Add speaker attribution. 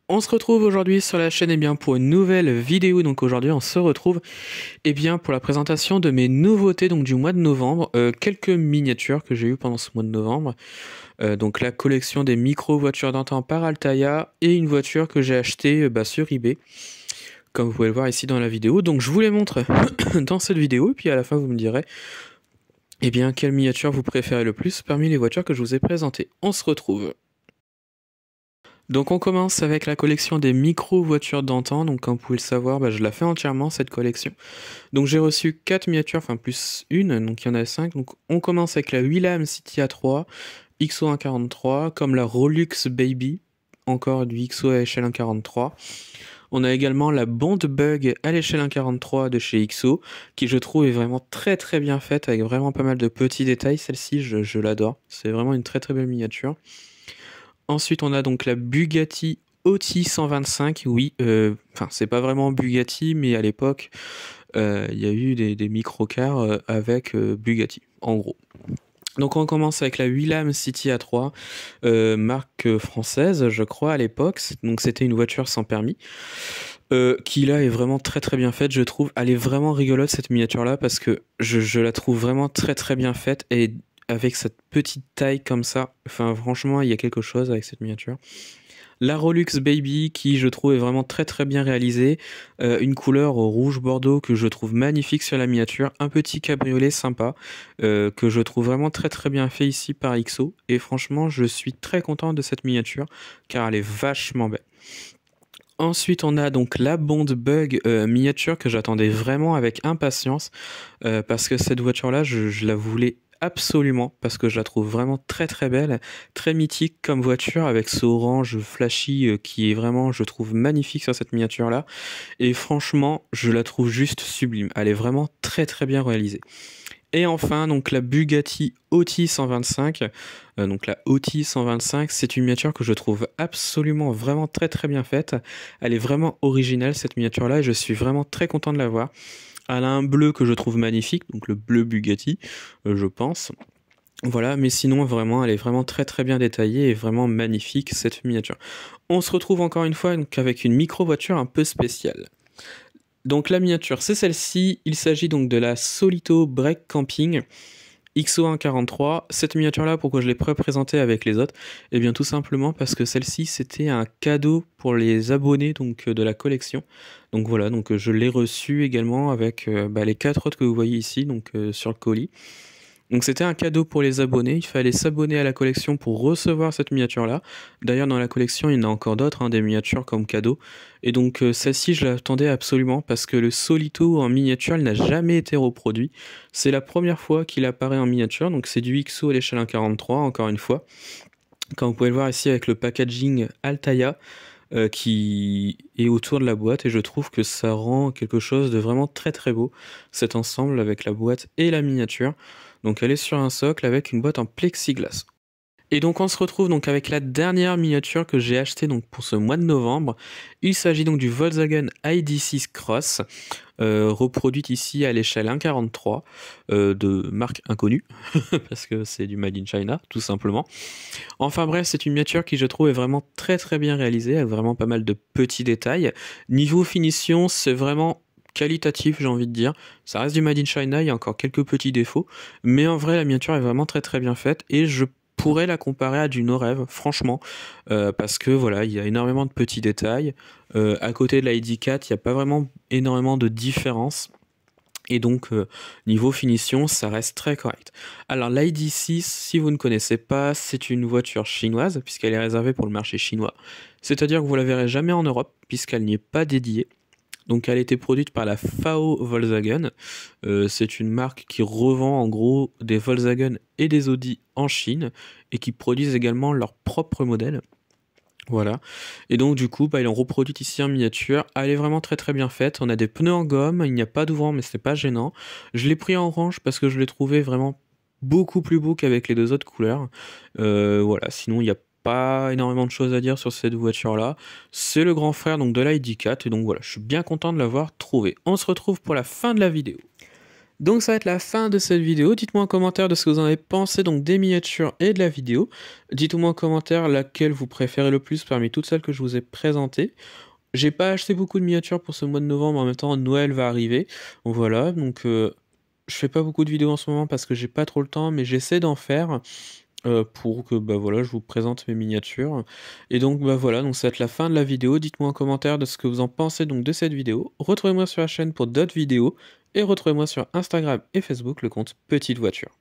Speaker 1: On se retrouve aujourd'hui sur la chaîne pour une nouvelle vidéo. Donc aujourd'hui on se retrouve pour la présentation de mes nouveautés donc du mois de novembre. Quelques miniatures que j'ai eues pendant ce mois de novembre. Donc la collection des micro voitures d'antan par Altaïa et une voiture que j'ai achetée sur eBay. Comme vous pouvez le voir ici dans la vidéo. Donc je vous les montre dans cette vidéo et puis à la fin vous me direz quelle miniature vous préférez le plus parmi les voitures que je vous ai présentées. On se retrouve. Donc on commence avec la collection des micro-voitures d'antan. Donc comme vous pouvez le savoir, je la fais entièrement cette collection. Donc j'ai reçu 4 miniatures, enfin plus une, donc il y en a 5. Donc on commence avec la Willam City A3, XO 143, comme la Rolux Baby, encore du XO à l'échelle 143. On a également la Bond Bug à l'échelle 143 de chez XO, qui je trouve est vraiment très très bien faite, avec vraiment pas mal de petits détails. Celle-ci, je l'adore. C'est vraiment une très très belle miniature. Ensuite, on a donc la Bugatti OT 125. Oui, c'est pas vraiment Bugatti, mais à l'époque, il y a eu des microcars avec Bugatti, en gros. Donc on commence avec la Willam City A3, marque française, je crois, à l'époque. Donc c'était une voiture sans permis, qui là est vraiment très très bien faite, je trouve. Elle est vraiment rigolote cette miniature là, parce que je la trouve vraiment très très bien faite, et avec cette petite taille comme ça, enfin franchement il y a quelque chose avec cette miniature. La Rolux Baby qui je trouve est vraiment très très bien réalisée, une couleur au rouge bordeaux que je trouve magnifique sur la miniature, un petit cabriolet sympa que je trouve vraiment très très bien fait ici par XO, et franchement je suis très content de cette miniature car elle est vachement belle. Ensuite, on a donc la Bond Bug miniature que j'attendais vraiment avec impatience, parce que cette voiture-là, je la voulais absolument, parce que je la trouve vraiment très très belle, très mythique comme voiture, avec ce orange flashy qui est vraiment, je trouve, magnifique sur cette miniature-là. Et franchement, je la trouve juste sublime. Elle est vraiment très très bien réalisée. Et enfin, donc la Bugatti OT 125. Donc la OT 125, c'est une miniature que je trouve absolument vraiment très très bien faite. Elle est vraiment originale cette miniature-là, et je suis vraiment très content de la voir. Elle a un bleu que je trouve magnifique, donc le bleu Bugatti, je pense. Voilà, mais sinon vraiment, elle est vraiment très très bien détaillée et vraiment magnifique cette miniature. On se retrouve encore une fois donc avec une micro-voiture un peu spéciale. Donc la miniature, c'est celle-ci. Il s'agit donc de la Solito Break Camping XO 143. Cette miniature-là, pourquoi je l'ai présentée avec les autres? Eh bien tout simplement parce que celle-ci, c'était un cadeau pour les abonnés donc de la collection. Donc voilà, donc je l'ai reçue également avec les 4 autres que vous voyez ici, donc sur le colis. Donc c'était un cadeau pour les abonnés, il fallait s'abonner à la collection pour recevoir cette miniature-là. D'ailleurs dans la collection il y en a encore d'autres, des miniatures comme cadeau. Et donc celle-ci je l'attendais absolument, parce que le Solito en miniature n'a jamais été reproduit. C'est la première fois qu'il apparaît en miniature, donc c'est du XO à l'échelle 1.43 encore une fois. Comme vous pouvez le voir ici avec le packaging Altaïa qui est autour de la boîte, et je trouve que ça rend quelque chose de vraiment très très beau, cet ensemble avec la boîte et la miniature. Donc elle est sur un socle avec une boîte en plexiglas. Et donc on se retrouve donc avec la dernière miniature que j'ai achetée donc pour ce mois de novembre. Il s'agit donc du Volkswagen ID6 Cross, reproduite ici à l'échelle 1.43 de marque inconnue, parce que c'est du Made in China tout simplement. Enfin bref, c'est une miniature qui je trouve est vraiment très très bien réalisée, avec vraiment pas mal de petits détails. Niveau finition, c'est vraiment qualitatif, j'ai envie de dire. Ça reste du Made in China, il y a encore quelques petits défauts, mais en vrai la miniature est vraiment très très bien faite, et je pourrais la comparer à du No Rêve, franchement, parce que voilà, il y a énormément de petits détails. À côté de la ID4, il n'y a pas vraiment énormément de différence. Et donc, niveau finition, ça reste très correct. Alors, l'ID6, si vous ne connaissez pas, c'est une voiture chinoise, puisqu'elle est réservée pour le marché chinois. C'est-à-dire que vous la verrez jamais en Europe, puisqu'elle n'y est pas dédiée. Donc, elle a été produite par la FAO Volkswagen. C'est une marque qui revend en gros des Volkswagen et des Audi en Chine, et qui produisent également leurs propres modèles. Voilà, et donc du coup ils l'ont reproduite ici en miniature. Elle est vraiment très très bien faite. On a des pneus en gomme, il n'y a pas d'ouvrant mais c'est pas gênant. Je l'ai pris en orange parce que je l'ai trouvé vraiment beaucoup plus beau qu'avec les deux autres couleurs. Voilà, sinon il n'y a pas énormément de choses à dire sur cette voiture là. C'est le grand frère donc de la ID4, et donc voilà, je suis bien content de l'avoir trouvé. On se retrouve pour la fin de la vidéo. Donc ça va être la fin de cette vidéo. Dites-moi en commentaire de ce que vous en avez pensé donc des miniatures et de la vidéo. Dites-moi en commentaire laquelle vous préférez le plus parmi toutes celles que je vous ai présentées. J'ai pas acheté beaucoup de miniatures pour ce mois de novembre, en même temps Noël va arriver. Donc voilà, donc je fais pas beaucoup de vidéos en ce moment parce que j'ai pas trop le temps, mais j'essaie d'en faire pour que bah voilà, je vous présente mes miniatures. Et donc bah voilà, donc ça va être la fin de la vidéo. Dites-moi en commentaire de ce que vous en pensez donc de cette vidéo. Retrouvez-moi sur la chaîne pour d'autres vidéos et retrouvez-moi sur Instagram et Facebook le compte Petite Voiture.